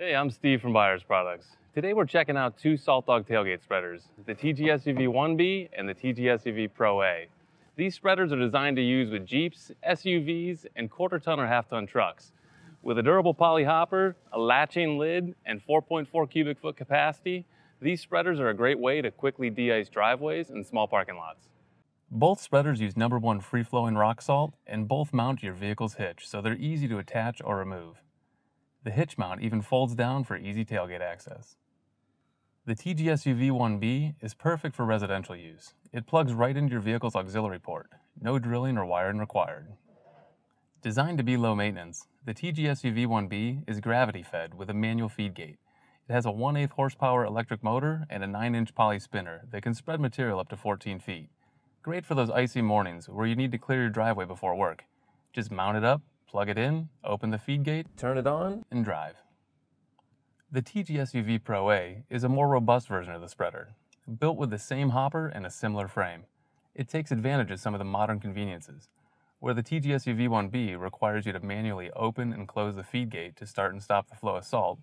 Hey, I'm Steve from Buyers Products. Today we're checking out two SaltDogg tailgate spreaders, the TGSUV1B and the TGSUVPROA. These spreaders are designed to use with Jeeps, SUVs, and quarter-ton or half-ton trucks. With a durable poly hopper, a latching lid, and 4.4 cubic foot capacity, these spreaders are a great way to quickly de-ice driveways and small parking lots. Both spreaders use #1 free-flowing rock salt, and both mount to your vehicle's hitch, so they're easy to attach or remove. The hitch mount even folds down for easy tailgate access. The TGSUV1B is perfect for residential use. It plugs right into your vehicle's auxiliary port. No drilling or wiring required. Designed to be low maintenance, the TGSUV1B is gravity fed with a manual feed gate. It has a 1/8 horsepower electric motor and a 9-inch poly spinner that can spread material up to 14 feet. Great for those icy mornings where you need to clear your driveway before work. Just mount it up, plug it in, open the feed gate, turn it on, and drive. The TGSUVPROA is a more robust version of the spreader, built with the same hopper and a similar frame. It takes advantage of some of the modern conveniences. Where the TGSUV1B requires you to manually open and close the feed gate to start and stop the flow of salt,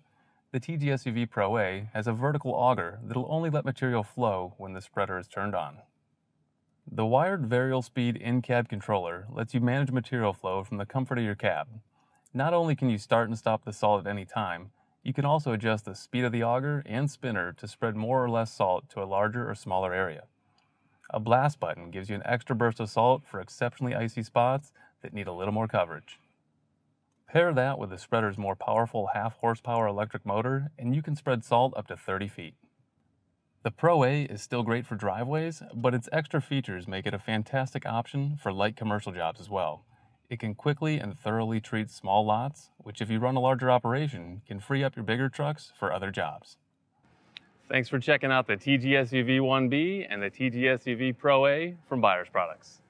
the TGSUVPROA has a vertical auger that'll only let material flow when the spreader is turned on. The wired variable speed in-cab controller lets you manage material flow from the comfort of your cab. Not only can you start and stop the salt at any time, you can also adjust the speed of the auger and spinner to spread more or less salt to a larger or smaller area. A blast button gives you an extra burst of salt for exceptionally icy spots that need a little more coverage. Pair that with the spreader's more powerful 1/2 horsepower electric motor, and you can spread salt up to 30 feet. The Pro-A is still great for driveways, but its extra features make it a fantastic option for light commercial jobs as well. It can quickly and thoroughly treat small lots, which if you run a larger operation, can free up your bigger trucks for other jobs. Thanks for checking out the TGSUV1B and the TGSUV Pro-A from Buyers Products.